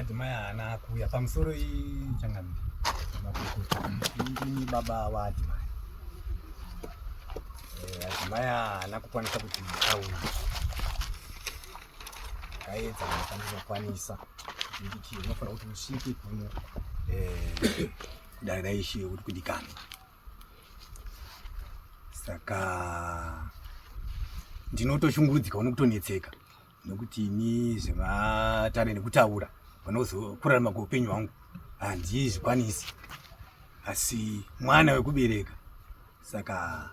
adzimai haana kuuya pamusoro ichangamiri makukuta ndini baba vaadzimai. Adzimai haana kukwanisa kuti auye, akaedza nekandinokwanisa nditi unofanira kuti usvike kuno kudare raishe uri kudikana. Saka ndinotoshungurudzika nokutonetseka nokuti ini zvematare nekutaura panozokurarama kweupenyu hwangu handizvikwanisi, asi mwana wekubereka. Saka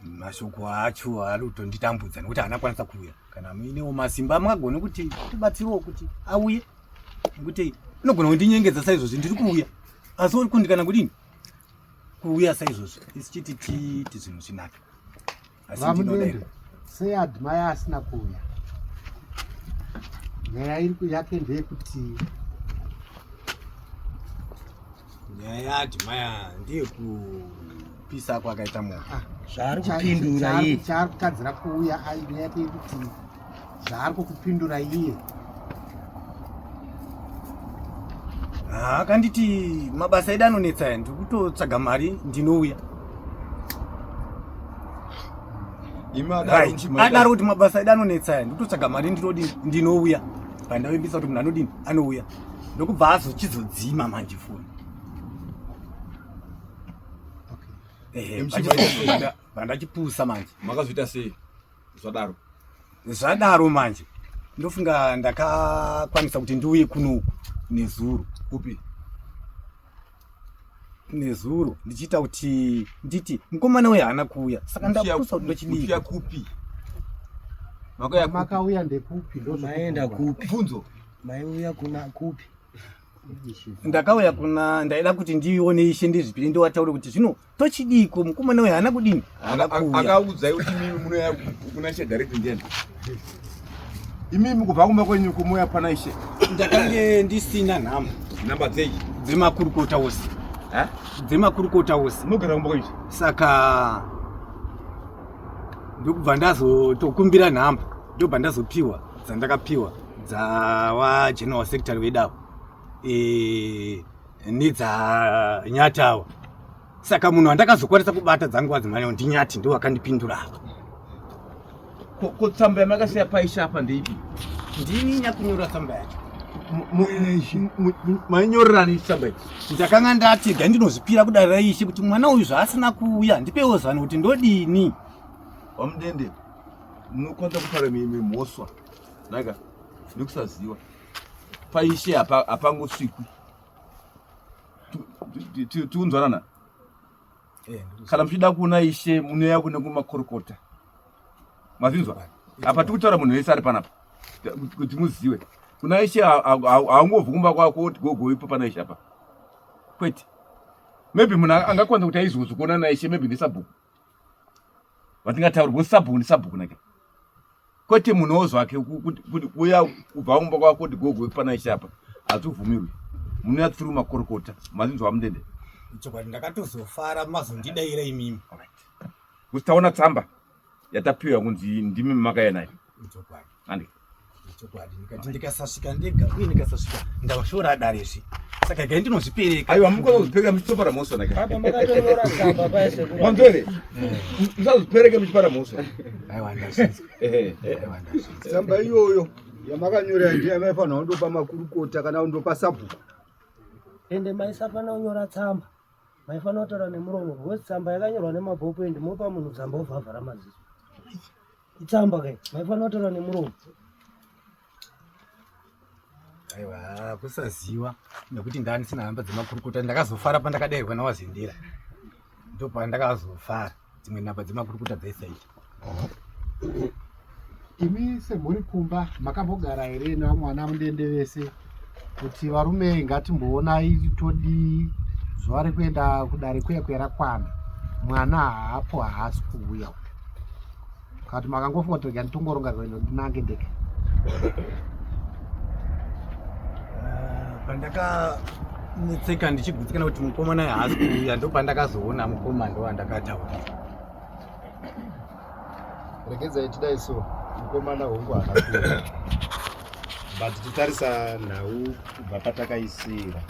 mashoko acho ari kutonditambudza nokuti haana kwanisa kuuya. Kana muinewo masimba makagona kuti tibatsirewo kuti auye, nokuti inogona kundinyengedza saizvozvi ndiri kuuya asi uri kundikana kudini kuuya saizvozvi isi chiti tiiti zvinhu zvinaka. Asi Vamudende sei adzimai asina kuuya? Nyaya iri yake ndeyekuti nyaya yaadzimai ndeyekupisa kwakaita moto. Zvaari kupindura iye, chaari kutadzira kuuya nyaya yake yekuti zvaari kukupindura iye. Akanditi mabasa edu anonetsa, ndiri kutotsvaga mari ndinouya. Adaro kuti mabasa edu anonetsa, ndiri kutotsvaga mari ndinouya. Pandavembisa kuti munhu anodini anouya, ndokubva azochizodzima manje foni. Pandachipusa manje. Makazvita sei zvadaro? Zvadaro manje ndofunga ndakakwanisa kuti ndiuye kuno nezuro. Kupi? Nezuro ndichiita kuti nditi mukomana uyu haana kuuya, saka ndapusa kuti ndochidii. Kupi kupi? Makauya ndekupi? maenda kupi? Bvunzo. Maiuya kuna kupi? Ndakauya kuna ndaida kuti ndione ishe ndizvipiri ndowataura kuti zvino tochidiko mukomana uyu haana kudini. Akaudzai kuti mimi munoya kuna Ishe direct ndiani? Imimi kubva kumba kwenyu kumuya pana Ishe. Ndakange ndisina nhamba. Nhamba dzei? Dzemakurukota wose. Dzemakurukota wose. Munogara kumba kwenyu? Saka ndokubva ndazotokumbira nhamba, ndobva ndazopiwa dzandakapiwa dzawa general secretary wedavo nedzanyatawa. Saka munhu wandakazokwanisa kubata dzangu adzimai ndinyati ndo akandipindura apa. Tsamba yamakasiya paisha apa ndeipi? Ndini nyakunyora tsamba yacho. Mainyorerani tsamba iyi? Ndakanga ndati ndinozvipira kudare raishe kuti mwana uyu zvaasina kuuya ndipewo zano kuti ndodini. Vamudende munokwanisa kutaura mimhosva naka nekusaziva paishe hapangosvikwi. Tiunzwanana? Kana muchida kuona Ishe munoya kune kumakorokota. Mazvinzwa? Apa tikutaura munhu wese ari panapa kuti muzive kuna Ishe haungovhi kumba kwako kuti gogoipo pana Ishe apa. Kwete. Maybe munhu angakwanisa kuti aizozvi kuona naIshe maybe nesabhuku. Vatingataura sabhuku nesabhuku nake. Kwete munhu wozvake kuti uya kubva kumba kwako kuti gogoipo pana Ishe apa. Hatubvumirwi. Munoya through makorokota. Mazvinzwa Vamudende? Chokwadi ndakatozofara mazondidaira imimi. Kuti taona tsamba yatapiwa kunzi ndimi makaya nayo. Chokwadi. Andi. Chokwadi ndikati ndikasasvika ndega uye ndikasasvika ndavashora dareshi. Saka gai ndinozvipereka. Aiwa mukona kuzvipereka muchitopara mhosva nake. Apa makatonyora tsamba paise. Mamzvere. Musazvipereke muchipara mhosva. Aiwa ndazvinzwa. Aiwa ndazvinzwa. Tsamba iyoyo yamakanyora ndiye maifanira kundopa makurukota kana kundopa sabhuku. Ende maisafana kunyora tsamba. Maifana kutaura nemuromo. Ngokuti tsamba yakanyorwa nemabhuku ende mopa munhu tsamba ovhavhara maziso. Itsamba kai. Maifana kutaura nemuromo. Aiwa kusaziva nekuti ndani sina hamba dzemakurukota ndakazofara pandakadairwa nawazendera. Ndopa ndakazofara dzimwe nhamba dzemakurukota dzaisaita. Imi semhuri kumba makambogara here namwana Mudende vese kuti varume ngatimboonai todi zuva rekuenda kudare kwekwe rakwana mwana haapo haasi kuuya. Kati makangofotoka nditongoronga kuenda ndinange ndeke. Pandakanetseka ndichigutsikana kuti mukomana haasi kuuya ndopandakazoona mukomana wandakataura. Regedzai tidai so mukomana hongu haana kuuya. but titarisa nhau kubva patakaisira.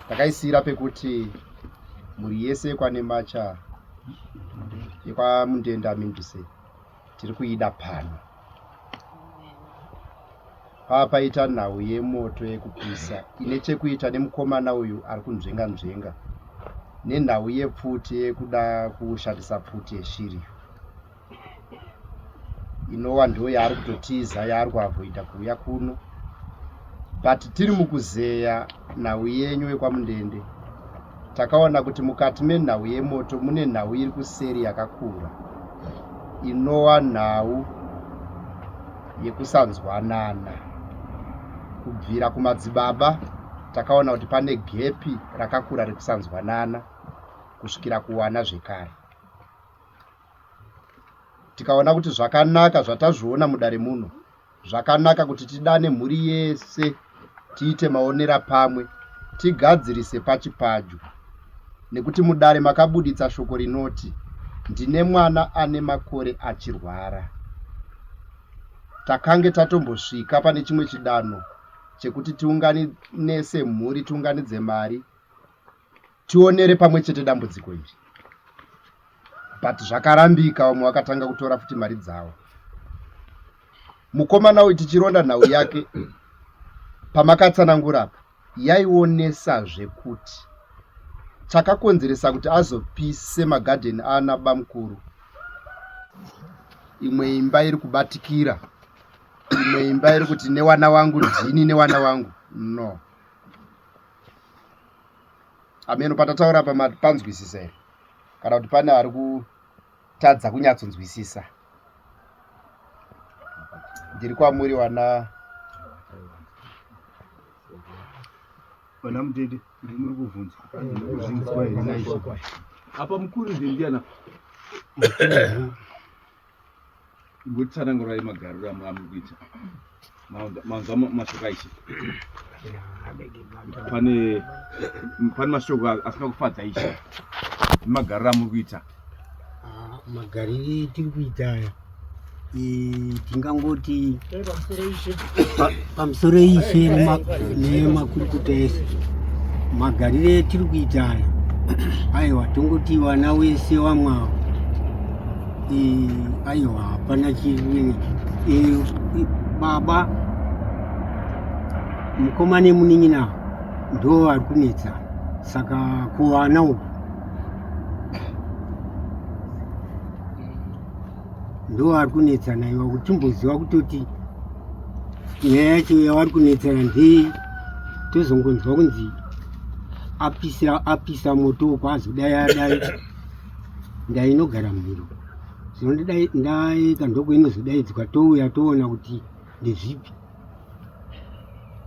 Takaisira pekuti muri yese kwane macha yekwamundenda Minduse tiri kuida pano. Papaita nhau yemoto yekupisa ine chekuita nemukomana uyu ari kunzvenga nenhau yepfuti yekuda kushandisa pfuti yeshiri inova ndo yaari kutotiza yaari kuavhoida kuuya kuno. But tiri mukuzeya nhau yenyu yekwamundende takaona kuti mukati menhau yemoto mune nhau iri kuseri yakakura inova nhau yekusanzwanana. Kubvira kumadzibaba takaona kuti pane gepi rakakura rekusanzwanana kusvikira kuwana zvekare. Tikaona kuti zvakanaka zvatazviona mudare muno, zvakanaka kuti tidane mhuri yese tiite maonera pamwe, tigadzirise pachipadyo. Nekuti mudare makabuditsa shoko rinoti ndine mwana ane makore achirwara. Takange tatombosvika pane chimwe chidanho chekuti tiunganise mhuri, tiunganidze mari, tionere pamwe chete dambudziko iri. But zvakarambika, vamwe vakatanga kutora futi mari dzavo. Mukomana uyu tichironda nhau yake pamakatsanangura apa yaionesa zvekuti chakakonzeresa kuti azopise magadheni ana bamukuru. Imwe imba iri kubatikira, imwe imba iri kuti newana wangu ndini newana wangu no. Ameno patataura panzwisisa here kana kuti pane ari kutadza kunyatsonzwisisa. Ndiri kwamuri wana Mundende muri kuvunza apa mukuru ndiana ngotsanangura magariro amugwita manzwa mashoko ishi pane mashoko asina kufadza ishi magariro amugwita magariro tiri kuita aya tingangoti pamusoro ishe nemakurikuta ese magariro tiri kuita aya aiwa tongoti wana wese wamwavo aiwa hapana chiri baba mukoma nemunin'ina ndo vari kunetsana saka kuwana uku ndo ari kunetsana iwa kutimboziva kutoti nyaya yacho yavari kunetsana ndei tozongonzwa kunzi apisa moto kwazodai ndainogara mhiro zvino ndaika ndoko inozodaidzwa touya toona kuti ndezvipi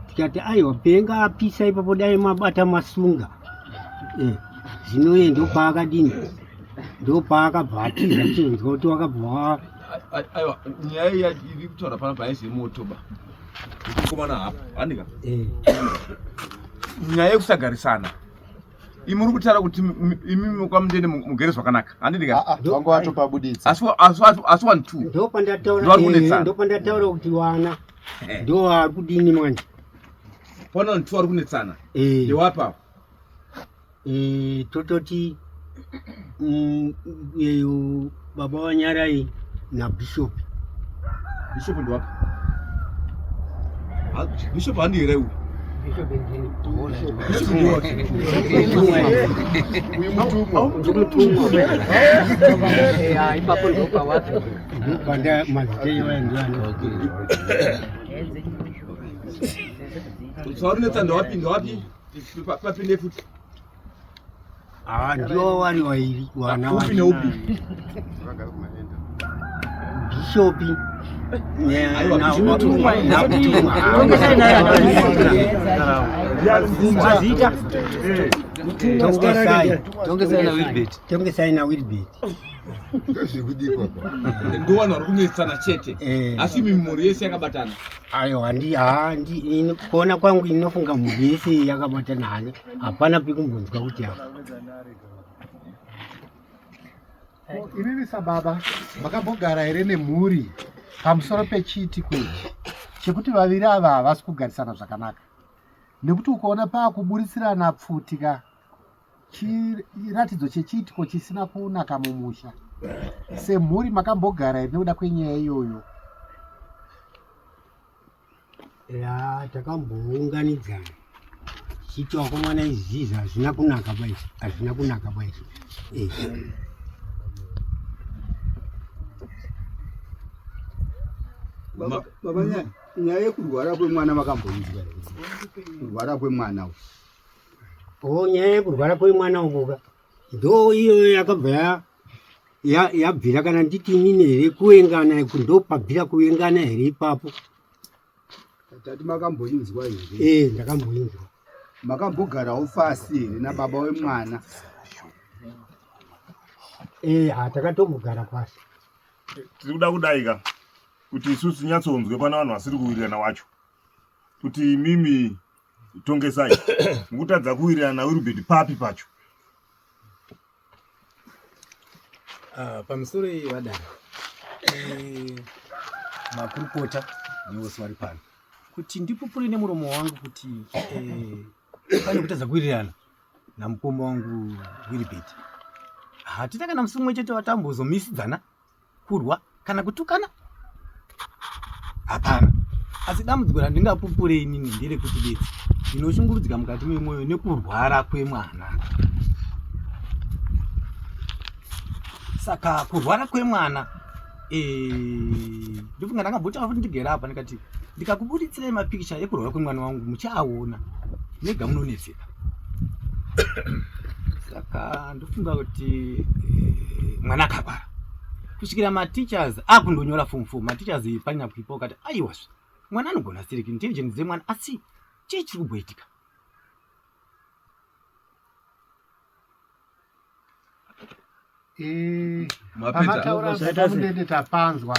tikati aiwa penga apisa ipapo dai mabata masunga zvino iye ndopaakadini ndopaakabva atiza chinzwa kuti wakabva aiwa nyaya iri kutaura pana paise moto ba mukomana hapa andika nyaya yekusagarisana imuri kutaura kuti imi kwamundende mugere zvakanaka handindika wangu watopabuditsa asi one two ndopandataura kuti wana ndo ari kudini manje pana one two ari kunetsana ndewapa tototi yeyo baba wanyarai nabishop ndewapa bishop handirewu ipapo ndopanda mazita iwaendiana saurinetsa ndewapi papinde futi ndio wari wairi wana upi neupi bishopi tongesai na Wilbert ndowana vari kunetsana chete asi mimhuri yese yakabatana aiwa kuona kwangu inofunga mhuri yese yakabatana hane hapana pekumbonzwa kuti apa inini sababa makambogara here nemhuri pamusoro pechiti kwechi chekuti vaviri ava havasi kugarisana zvakanaka, nekuti ukaona paakuburitsirana pfutika chiratidzo chechiitiko chisina kunaka mumusha. Semhuri makambogara here nekuda kwenyaya iyoyo? Ya, takambounganidzana chitsvako mwana izvizvi hazvina kunaka baizvi, hazvina kunaka baizvi. Baba, nyaya yekurwara kwemwana makamboinzwa here? Kurwara kwemwana Nyaya yekurwara kwemwana ukuka ndo iyo yakabva yabvira kana nditi inini here kuengana, ndopabvira kuengana here ipapo. tati makamboinzwa here? Ndakamboinzwa. Makambogarawo fasi here nababa wemwana? Takatombogara pasi. Tiri kuda kudaika kuti isusu tinyatsonzwe pana vanhu vasiri kuwirirana wacho, kuti mimi tongesai mukutadza kuwirirana Wilbert papi pacho. Pamusoro vadana makurukota nevose vari pano kuti ndipupure nemuromo wangu kuti pane kutadza kuwirirana namukoma wangu Wilbert. Hatina kana musi mumwe chete watambozomisidzana kurwa kana kutukana, hapana. Asi dambudziko randingapupure inini nderekuti bedzi ndinoshungurudzika mukati memwoyo nekurwara kwemwana. Saka kurwara kwemwana ndofunga ndakambota futi ndigera apa ndikati ndikakubuditsirai mapikicha ekurwara kwemwana wangu muchaaona nega munonetseka. Saka ndofunga kuti mwana akarwara kusvikira mateachers akundonyora form 4 mateachers panyakuipa ukati aiwa mwana anogona siriki intelligence dzemwana asi chii chiri kuboitika. Pamataura zvatamudende tapanzwa,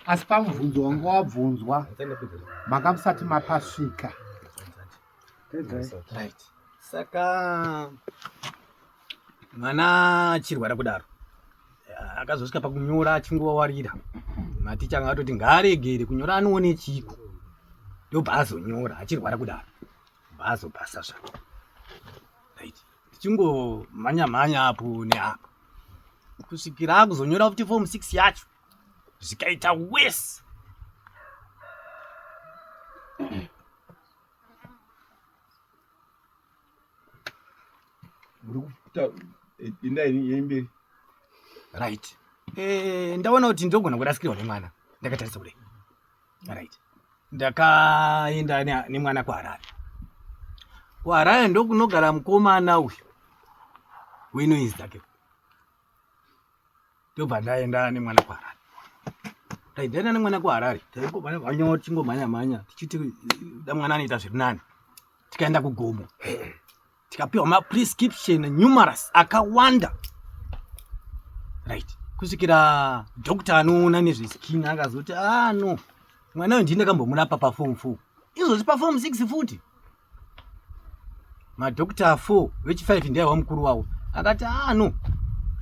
asi pamubvunzo wangu wabvunzwa makamusati mapasvika. Right. Saka mwana achirwara kudaro akazosvika pakunyora achingowarira, maticha anga atoti ngaaregere kunyora anoone chiko, ndobva azonyora achirwara kudaro bhaazopasa zvako. Right. Tichingomhanya-mhanya apo neapo kusvikira akuzonyora futi form 6 yacho zvikaita wese. Right. Ndaona kuti ndogona kurasikirwa nemwana ndakatarisa kudai. Right. Ndakaenda nemwana kuHarare. kuHarare ndokunogara mukomana uyu wenoizi dzake. Ndobva ndaenda nemwana kuHarare. Ndaenda nemwana kuHarare tingomhanya-mhanya tichiti da mwana anoita zviri nani. Tikaenda kuGomo tikapiwa maprescription numerous akawanda. Right. Kusvikira doctor anoona nezveskin akazoti no mwana uyu ndindakambomurapa paform 4 izvozvi paform 6 futi. Madokta 4 vechi5 ndiye wamukuru wawo akati no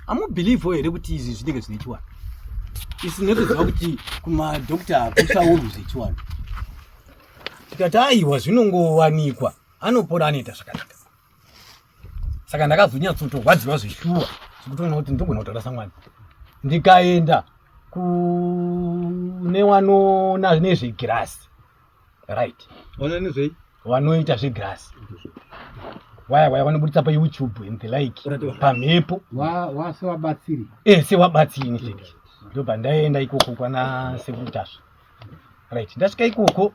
amubhilivho here kuti izvi zvinenge zvine chiwano. Isi nekuziva kuti kumadokta kusauru zvechiwano. Tikati aiwa zvinongowanikwa anopora anoita zvakanaka. Saka ndakazonyatsotorwadziwa zveshuwa zvekutoona kuti ndogona kutaura samwana. Ndikaenda kune wanoona nezvegirasi. Right. Wanoita zvegirasi. Waya vanobudisa paYouTube and the like pamhepo. Sewabatsiri? Sewabatsiri in fact. Ndobva ndaenda ikoko kwana Securitas. Right. Ndasvika ikoko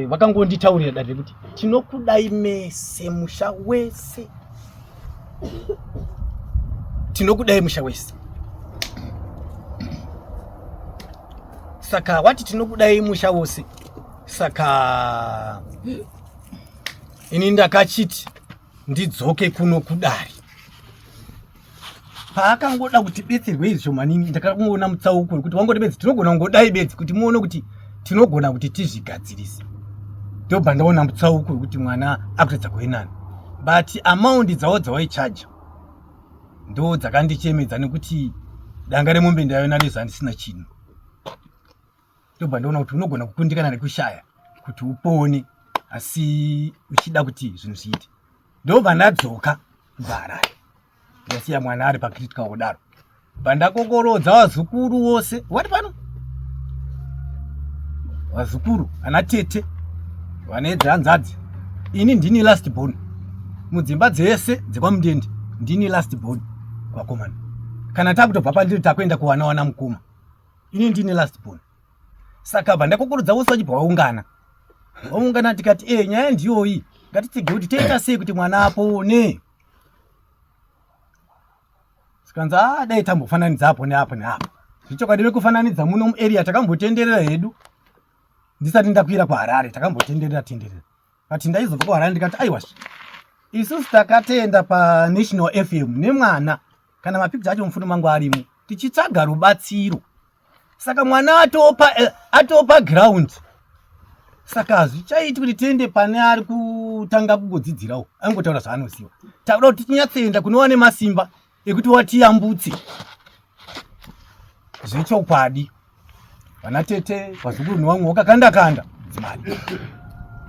vakangonditaurira dade kuti tinokudai mese musha wese. Tinokudai musha wese. Saka wati tinokudai musha wose. Saka ini ndakachiti ndidzoke kuno kudari. Paakangoda kuti betserwe izvo manini ndakaona mutsauko kuti wangoti bedzi tinogona kungodai bedzi kuti muone kuti tinogona kuti tizvigadzirise. Ndobva ndaona mutsauko kuti mwana akutadza kuenana. But amount dzawo dzawaichaja ndo dzakandichemedza nekuti danga remombe ndaiona nezva ndisina chinhu. ndobva ndaona kuti unogona kukundikana nekushaya kuti upone, asi uchida kuti zvinhu zviite. Ndobva ndadzoka kubva Harare ndasiya mwana ari pacritical kudaro. Pandakokorodza vazukuru vose wati pano, vazukuru ana tete vanedzi hanzadzi, ini ndini last born mudzimba dzese dzekwamudende, ndini last born kwakomana. Kana takutobva pandiri takuenda kuwana mukoma, ini ndini last born. Saka pandakokorodza vose vachibva vaungana tikati nyaya ndiyoyi, ngatitige kuti toita sei kuti mwana apone. Sikanza dai tambofananidza apo neapo neapo. Zvichokwadi kufananidza muno muarea takambotenderera hedu. Ndisati ndakwira kuHarare takambotenderera. Kati ndaizobva kuHarare ndikati aiwa, isusu takatenda paNational FM nemwana kana mapicture acho mufundo mangu arimo tichitsvaga rubatsiro. Saka mwana atopa ground. Saka zvichaiti kuti tiende pane ari kutanga kugodzidzirawo angotaura zvaanoziva. Takuda kuti tinyatsoenda kunowa nemasimba ekuti watiyambutse. Zvichokwadi vana tete vazukuru nevamwe wakakanda dzimari.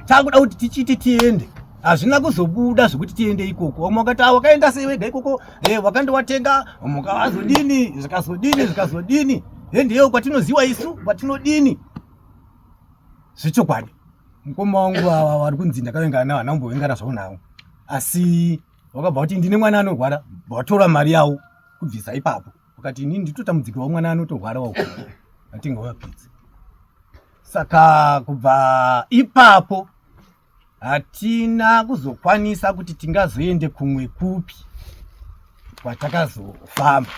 Takuda kuti tichiti tiende, hazvina kuzobuda zvokuti tiende ikoko. Vamwe vakati wakaenda sei wega ikoko, wakandowatenga, vamwe vakazodini, zvikazodini. Ndiyo kwatinoziva isu kwatinodini. Zvichokwadi mukoma wangu vari kunzi ndakavenga navo anamboengana zvavo navo, asi wakabva kuti ndine mwana anorwara, watora mari yavo kubvisa ipapo. Wakati inini nditotambudzika wamwana anotorwara wauko atinga wapedza. Saka kubva ipapo hatina kuzokwanisa kuti tingazoende kumwe kupi kwatakazofamba,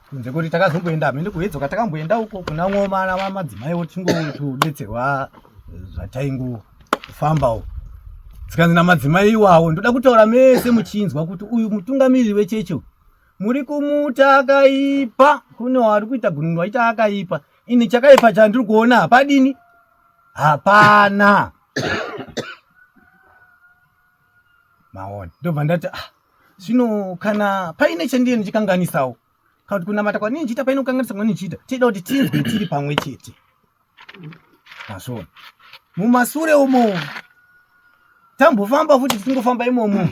kunze kuti takazomboenda mende kuhedzoka takamboenda uko kuna mwomana vamadzimaiwo tingotodetserwa zvataingofambawo. Zikanzi namadzimai iwawo ndoda kutaura mese muchinzwa kuti uyu mutungamiriri wechecho muri kumuta akaipa, kune wari kuita gununwa ita akaipa. Ini chakaipa chandiri kuona hapadini, hapana. Maona ndobva ndati zvino kana paine chandiri ndichikanganisawo kuti kunamata kwanini chiita paine kukanganisa kwanini chiita, tinoda kuti tinzwe tiri pamwe chete. Mazvona mumasure umo tambofamba futi tingofamba imomo.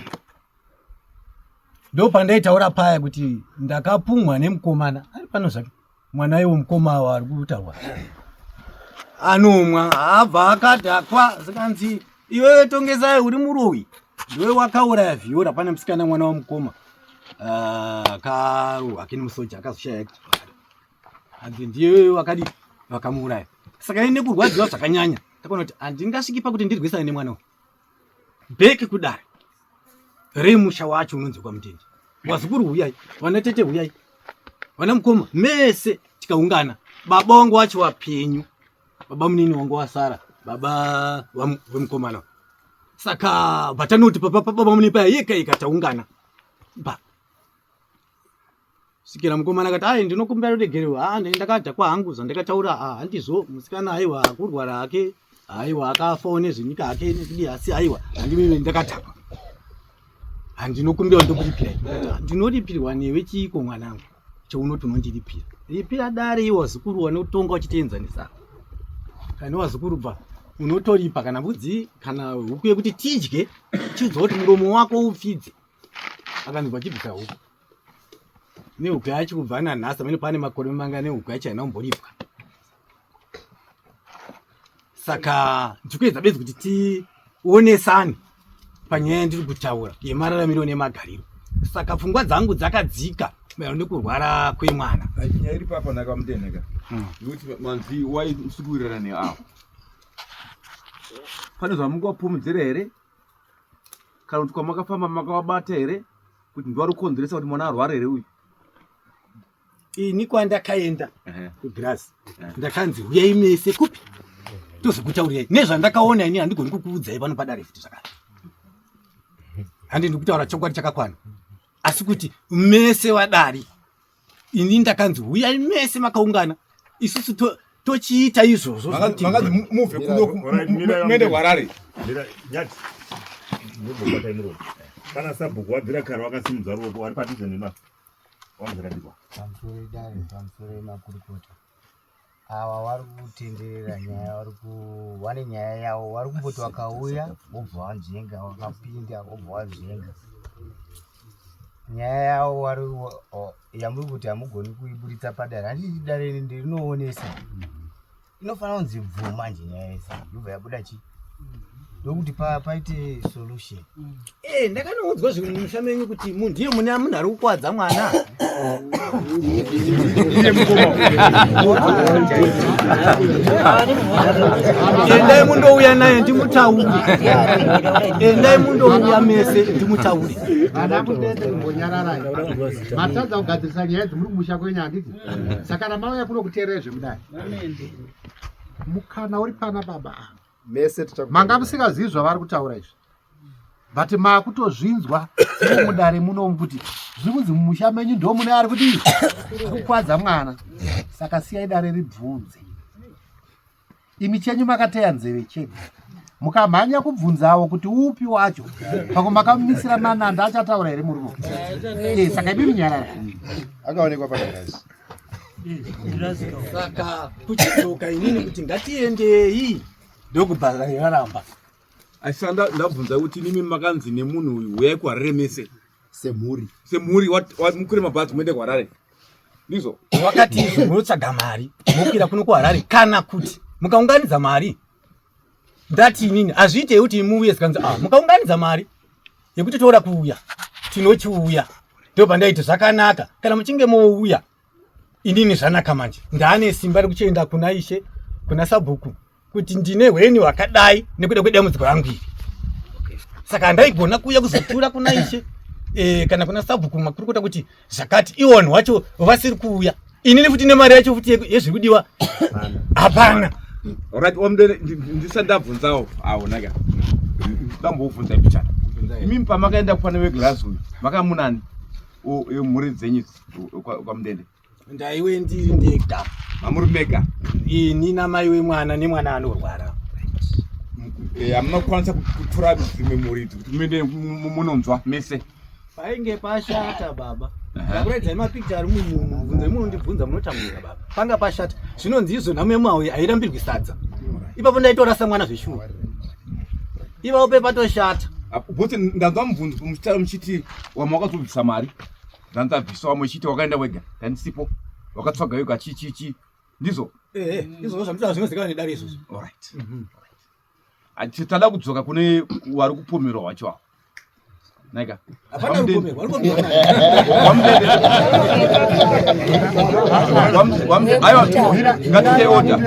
Ndopandaitaura paya kuti ndakapumwa nemukomana ari pano zvake, mwana iwo mukoma wari kutaurwa anomwa abva akadhakwa. Zikanzi iwewe Tongesai uri murowi, ndiwe wakauraya Vhiora. Pane musikana mwana wamukoma akarohwa kene musoja akazoshaya hanzi ndiye wakadi vakamuuraya. Saka ine kurwadziwa zvakanyanya takaona kuti handingasviki pakuti ndirwisane nemwana uyu. Bheki kudare remusha wacho unonzi kwamutende, wazukuru huyai, vana tete huyai, vana mukoma mese tikaungana. Baba wangu wacho wapenyu, baba munini wangu wasara, baba wemukomana. Saka batanoti baba munini paya yeka taungana ba sikira mukomana akati ndinokumbira kuregererwa. Ndakadha kwahangu zvandakataura, handizvo musikana aiwa kurwara hake, aiwa akafawo nezvenyika hake nekudi, asi aiwa handimimi ndakadhakwa, handinokumbira ndokuripira. Ndinoripirirwa newe chiiko mwanangu chounoti unondiripira? Ripira dare iwo wazukuru wanotonga uchitenzanisa. Kana wazukuru bva unotoripa kana mbudzi kana huku yekuti tidye, chidza kuti muromo wako upfidze. Akanzwa chibvisa huku nehuku yacho kubva nanhasi amene pane makore manga nehuku yacho haina kumboripwa. Saka ndikuedza bedzi kuti tionesane panyaya ndiri kutaura yemararamiro nemagariro. Saka pfungwa dzangu dzakadzika maererano nekurwara kwemwana. Nyaya iri papa ndakamuteneka nokuti manzi waisukurirana neavo. Pane zvamungapumudzira here kana kuti kwamakafamba makavabata here kuti ndiwari kukonzeresa kuti mwana arware here uyu? Ini kwandakaenda kuGrazi ndakanzi huyai mese kupi tozokutaurirai nezvandakaona. Ini handigoni kukuudzai pano padare futi zvakati, handindi kutaura chokwadi chakakwana, asi kuti mese wadari. Ini ndakanzi huyai mese makaungana, isusu tochiita izvozvo. Mangazi muvhe kunokuende Harare. Nyati ndobata imuro kana sabhuku wabvira kare wakasimudza ruoko wari padhuze nema wamuzakadikwa pamusoro dare pamusoro makurukota ava vari kutenderera nyaya vane nyaya yavo vari kumboti vakauya vobva vanzvenga vakapinda vobva vanzvenga nyaya yavo vari yamuri kuti hamugoni kuiburitsa padare handiti dare ndirinoonesa inofanira kunzi bvuma nje nyaya yese yobva yabuda chi ndokuti paite solution. Ndakanoudzwa zvinhu mushamenyu kuti ndiye mune munhu ari kukwadza mwana. Endai mundouya naye ndimutaure. Endai mundouya mese ndimutaure. Vana mundende mumbonyararai. Matadza kugadzirisa nyaya dzimuri kumusha kwenyu handiti. Saka ramauya kuno kuteerera zvemudai. Mukana uri pana baba. Manga musingazivi zvavari kutaura izvi. But makutozvinzwa mudare muno kuti zvikunzi mumusha menyu ndo mune ari kuti kukwadza mwana. Saka siyai dare ribvunze. Imi chenyu makateya nzeve chete. Mukamhanya kubvunzawo kuti upi wacho. Pako makamumisira mananda achataura here muri muno. Saka imi munyarara. Akaonekwa pagarasi. Saka kuchidzoka inini kuti ngatiendei. Ndokubva yaramba. Asanda ndabvunza kuti nimi makanzi nemunhu uyu uyai kuHarare mese semhuri mukure mabhazi muende kuHarare ndizvo wakati izvo munotsvaga mari mukwira kuno kuHarare kana kuti mukaunganidza mari ndati inini hazviitei kuti muuye zikanzi mukaunganidza mari yekuti toda kuuya tinochiuya ndopa ndaiti zvakanaka kana muchinge mouya inini zvanaka manje ndaane simba rekuchienda kuna Ishe kuna Sabhuku kuti ndine hweni wakadai nekuda kwedambudziko rangu iri. Saka ndaigona kuuya kuzotura kuna Ishe kana kuna Sabhuku makurukota kuti zvakati iwo vanhu vacho vasiri kuuya. Inini futi nemari yacho futi yezviri kudiwa hapana. Alright, ndisa ndabvunzawo naka. Ndambobvunza pichana. Imi pamakaenda kufana weGlasgow makamunani mhuri dzenyu kwaMundende. Ndaiwe ndiri ndega. Mamuri mega. Ini namai wemwana nemwana anorwara. Hamuna kukwanisa kutora dzimwe mhuri kuti muende munonzwa mese. Painge pashata baba. Ndakuredza mapicture ari munhunze munondibvunza munotamura baba. Panga pashata. Zvinonzi izvo namemawe airambirwi sadza. Ipapo ndaitorasa mwana zveshuwa. Ipapo pepatoshata. Bhuti ndanzwa mubvunzo muchitaura muchiti wamakazobvisa mari. Ndanzabvisa muchiti wakaenda wega. Ndandisipo. Wakatsvaga wega chichichi. Ndizvo. Izvo zvamutaura zvinozikana nedare izvozvo. Alright. Tada kudzoka kune wari kupomerwa wacho. Naika. Hapana kupomerwa, kupomerwa. Ayo, ngatite order.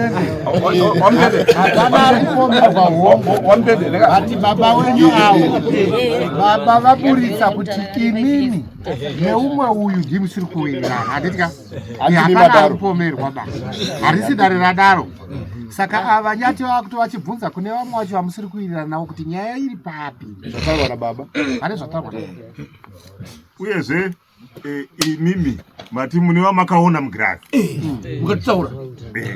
Wamdede. Ati baba wenyu awo. Baba vaburitsa kuti imini neumwe uyu ndimusiri kuwirirana. Handitika. Hapana kupomerwa baba. Harisi dare radaro. Saka ava nyati vakuti vachibvunza kune vamwe vacho vamusiri kuwirirana navo kuti nyaya iri papi. Zvataurwa nababa. Pane zvataurwa. Uyezve imimi mati mune vamakaona mugirazi. Mukatitaura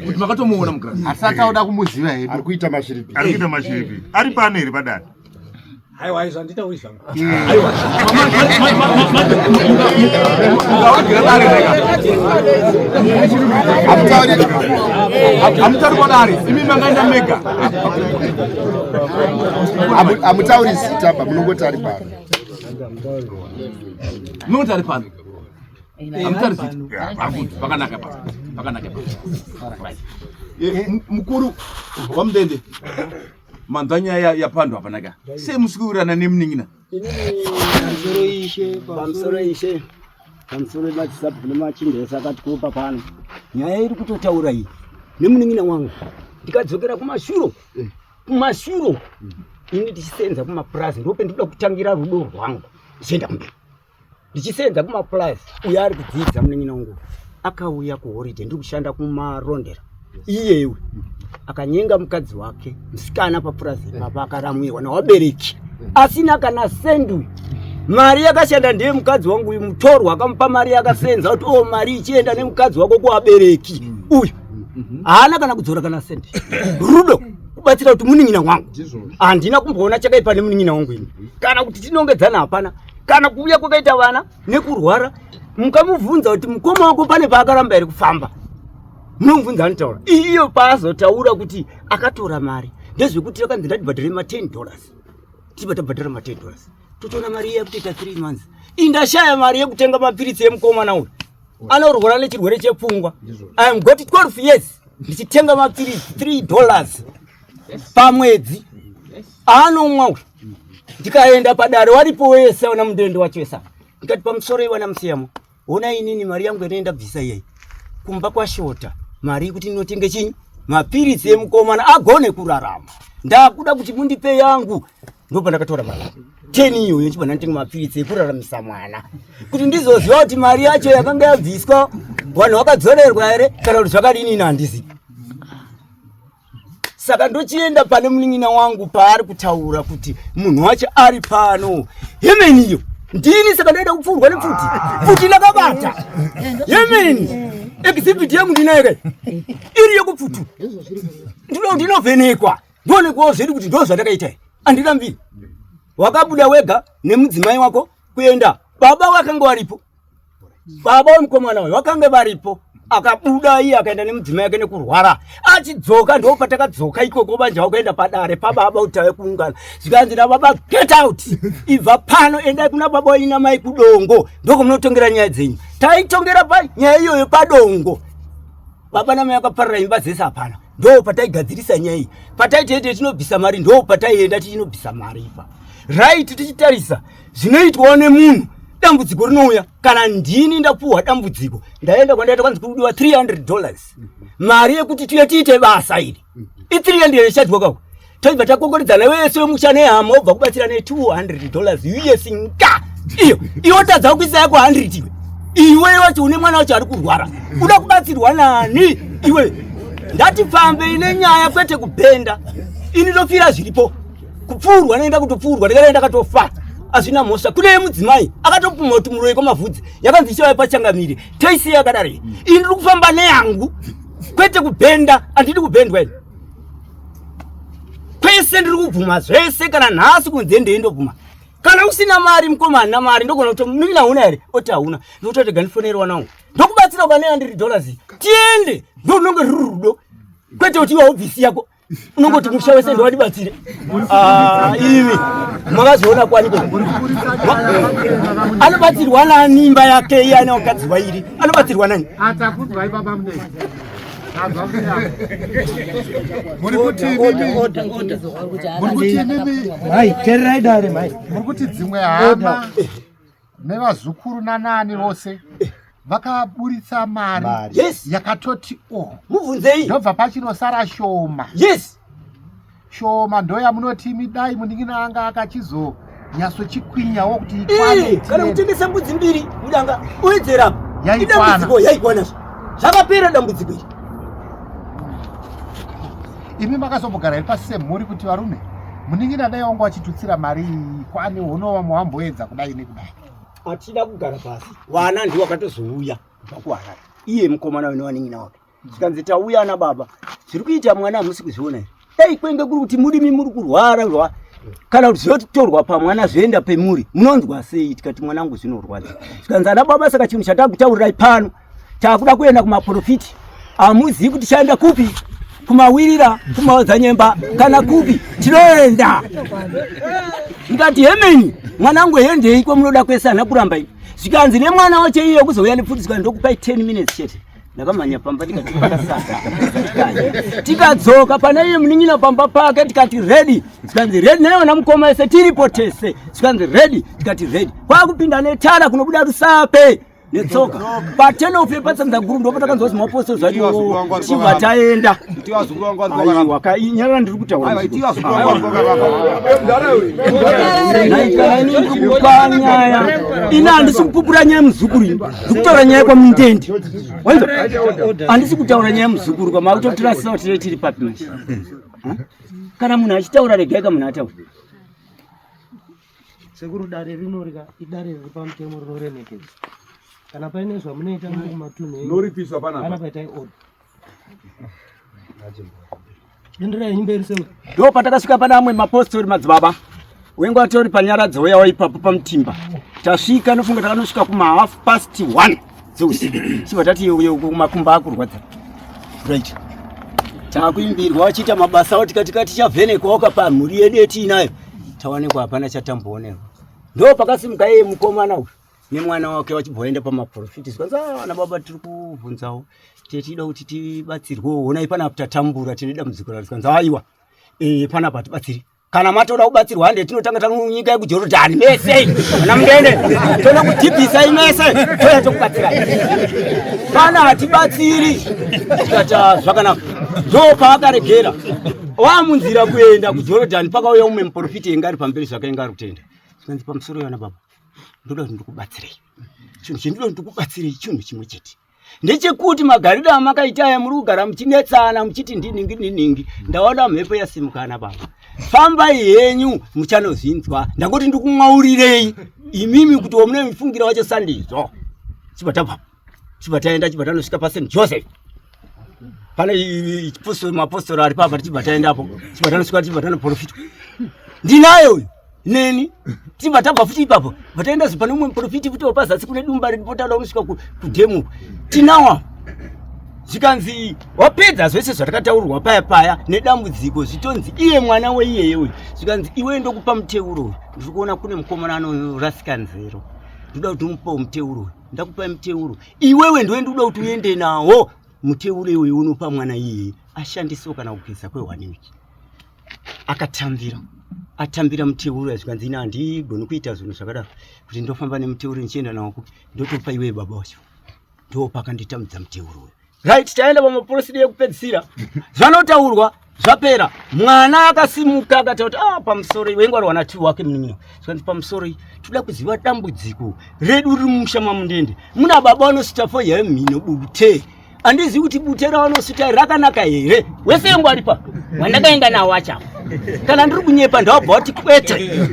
kuti makatomuona mugirazi. Asati auda kumuziva hedu. Ari kuita mashiripi. Ari pane here padare. Aiwa izvo handitauri zvangu. Aiwa. Hamutauri kwadari. Imi mangaenda mega. Hamutauri zita pa munongoti ari pano. Munongoti ari pano. Hamutauri zita. Pakanaka pa. Pakanaka pa. Mukuru waMundende. Manzanya yapandwa panaka. Se musikurirana nemuningina. Pamusoro Ishe. Pamusoro machisabu nemachindesa akati kupa pano. Nyaya iri kutotaura iyi. Nemuningina wangu. Ndikadzokera kumashuro. Kumashuro. Ini ndichisenza kumaplaza ndope ndikuda kutangira rudo rwangu. Ndichienda kumberi. Ndichisenza kumaplaza. Uya ari kudzidza muningina wangu. Akauya kuholiday ndiri kushanda kumarondera. Iyewe akanyenga mukadzi wake musikana papurazi baba akaramirwa nawabereki asina kana sendwi. Mari yakashanda ndiye mukadzi wangu uyu mutorwa akamupa mari yakasenza kuti mari ichienda nemukadzi wako kuwabereki uyu haana kana kudzora kana sendi. Rudo kubatsira kuti muningina wangu handina kumboona chakaipa nemuningina wangu ini kana kuti tinongedzana hapana kana kuuya kwakaita vana nekurwara mukamubvunza kuti mukoma wako pane paakaramba iri kufamba munobvunza anotaura iyo paazotaura kuti akatora mari ndezvekuti akanzi ndatibhadhare $10 tibva tabhadhara $10 totoona mari iya kutoita 3 months indashaya mari yekutenga mapiritsi emukomana uyu anorwara nechirwere chepfungwa I am got 12 years ndichitenga mapiritsi $3 pamwedzi anomwa uyu ndikaenda padare waripo wese wana mundende wacho wesa ndikati pamusoro iwana musiyamo ona inini mari yangu inoenda bvisa iyai kumba kwashota mari kuti ndinotenge chinyi mapiritsi emukomana agone kurarama ndakuda kuti mundipe yangu ndopa ndakatora mari 10 iyoyo nchibva ndanditenga mapiritsi ekuraramisa mwana kuti ndizoziva kuti mari yacho yakanga yabviswa vanhu vakadzorerwa here kana kuti zvakadini handisi. Saka ndochienda pane munin'ina wangu paari kutaura kuti munhu wacho ari pano yemeniyo ndini. Saka ndaenda kupfurwa nepfuti pfuti nakabata yemeni exhibit yangu ndinaere iri yokupfutu ndinovhenekwa ndionekwawo zvedu kuti ndo zvandakaita andina mbiri. Wakabuda wega nemudzimai wako kuenda baba wakanga waripo baba wemukomana wayo wakanga varipo akabuda iye akaenda nemudzimai yake nekurwara achidzoka ndo patakadzoka ikoko banja wakaenda padare pababa utawe kuungana zvikanzi nababa get out ibva pano endai kuna baba waina mai kudongo ndoko munotongera nyaya dzenyu. Taitongera pa nyaya iyoyo padongo baba namai akaparira imba dzese hapana ndo pataigadzirisa nyaya iyi pataitete tinobvisa mari ndo pataienda tichinobvisa mari ipa right tichitarisa zvinoitwawo nemunhu dambudziko rinouya kana ndini ndapuhwa dambudziko ndaenda kwandaita kwanzi kudiwa $300 mari yekuti tuye tiite basa iri i300 chadwakako toibva takokoredzana wese wemusha nehama obva kubatsira ne$200 US nga iyo iwotadza kuisa yako 100 iwe wacho une mwana wacho ari kurwara uda kubatsirwa nani iwe. Ndatifambe ine nyaya kwete kubhenda ini tofira zviripo kupfurwa nenda kutopfurwa ndikaenda katofa azvina mhosva. Kune mudzimai akatopumwa kuti muroi kwamavhudzi yakanzi chaiva pachangamiri toisiya akadare ini ndiri kufamba neyangu kwete kubhenda handidi kubhendwa ini kwese ndiri kubvuma zvese kana nhasi kunze ndeindobvuma kana usina mari mukomana na mari ndogona kuti munin'ina huna here oti hauna ndototega ndifonerwa nawo ndokubatsira kwa $100 tiende ndo unonge ruri rudo kwete kuti iwa obvisi yako unongoti musha wese ndo wadibatsire. Imi makazoona kwaniko anobatsirwa nani imba yake iye ane wakadzirwa iri anobatsirwa nani atakudzwai baba mune muri kuti dzimwe hama nevazukuru nanani vose vakaburitsa mari yakatoti mubvunzei ndobva pachinosara shoma shoma ndoyamunoti midai munin'ina anga akachizonyatsochikwinya kuti kana kutengesa mbudzi mbiri mudanga uwedzera idambudziko yaikwanazvo zvakapera dambudziko iri. imi makazombogara iri pasi semhuri kuti varume munin'ina dai wangu achitutsira mari kwani unova muhamboedza kudai nekudai. Atida kugara pasi wana ndiwo akatozouya kubva kuharare iye mukomana wene wanin'ina wake zvikanzi tauya na baba zviri kuita mwana hamusi kuzviona here dai kwenge kuri kuti murimi muri kurwara kana kuti zvotorwa pamwana zvoenda pemuri munonzwa sei tikati mwanangu zvinorwadza zvikanzi ana baba saka chinhu chatakutaurirai pano takuda kuenda kumaprofiti hamuzivi kuti chaenda kupi kumawirira kumaodzanyemba kana kupi tinoenda ndikati hemeni mwanangu hendei kwamunoda kwesana kuramba ini zvikanzi nemwana wacho iye kuzouya nepfutisika ndokupai 10 minutes chete ndakamhanya pamba tikati pakasaka tikadzoka pana iye munin'ina pamba pake tikati ready zvikanzi ready naye wana mukoma ese tiripo tese zvikanzi ready tikati ready kwakupinda netara kunobuda rusape netsoka patenofe patsanza guru ndo patakanzwa kuti maposto zvati chibva taenda aiwa kainyara ndiri kutaura kupanyaya ina handisi kupupura nyaya muzukuru ini ndiri kutaura nyaya kwamundende handisi kutaura nyaya muzukuru kwamakutotirasisa kuti tiri papi machi kana munhu achitaura regai ka munhu ataura sekuru dare rinorika idare riri pamutemo rinoremekedza kana paine zvamunoita muri kumatunhu noripiswa panapa kana paitai oda enderai mberi seuri ndo patakasvika pana amwe mapostori madzibaba wengu atori panyaradzo uyawo ipapo pamutimba tasvika nofunga takanosvika kuma1:30 dzeusiku chibva tati kumakumba akurwadza right takuimbirwa wachita mabasa oti katika tichavhenekwa kapa mhuri yedu yetinayo taonekwa hapana chatamboonekwa ndo pakasimuka yeye mukomana uyu nemwana wake vachibhoenda pamaprofiti zvikanzi ana baba tiri kubvunzawo tetida kuti tibatsirwewo onai panapa tatambura tine dambudziko raro zvikanzi aiwa panapa hatibatsiri kana matoda kubatsirwa hande tinotanga tamunyika yekujorodhani mese kana mungende toda kudhibhisai mese toya tokubatsirai kana hatibatsiri tikata zvakanaka ndo paakaregera wamunzira kuenda kujorodhani pakauya umwe muprofiti enga ari pamberi zvakaenga ari kutenda zvikanzi pamusoro yana baba ndoda kuti ndikubatsirei chinhu chendinoda kuti ndikubatsirei chinhu chimwe chete ndechekuti magariro amakaita aya muri kugara muchinetsana muchiti ndiningi ndaona mhepo yasimukana baba fambai henyu muchanozvinzwa ndangoti ndikumwaurirei imimi kuti wamune mifungira wacho sandizo chibva taenda chibva tanosvika paSt Joseph pane mapostori ari papa tichibva taendapo chibva tanosvika tichibva tanoprofitwa ndinayo uyu neni tichibva tabva futi ipapo vataenda zipane umwe muprofiti futi wapazasi kune dumba riripotada unosvika kudhemu tinawa zvikanzi wapedza zvese zvatakataurwa paya nedambudziko zvitonzi iye mwana weiyeye uyu zvikanzi iwe ndokupa muteuro uyu ndiri kuona kune mukomana anorasika nzero ndoda kuti umupawo muteuro uyu ndakupa muteuro iwewe ndiwe ndoda kuti uende nawo muteuro iwe unopa mwana iyeye ashandisewo kana kugeza kwe1 wiki atambira muteuro yazvikanzi ina handigoni kuita zvinhu zvakadaro kuti ndofamba nemuteuro nichienda nawo ndotopa iwe baba wacho ndo pakanditambudza muteuro uyu right taenda pamaprosidi ekupedzisira zvanotaurwa zvapera mwana akasimuka akataura kuti pamusoro wengwari wana 2 wake munin'ino zvikanzi pamusoro toda kuziva dambudziko redu riri mumusha mamundende muna baba vanosvita fo here mhino bute handizivi kuti bute ravanosvita rakanaka here wese yengwari pa wandakaenda nawo achapo kana ndiri kunyepa ndawabva kuti kwete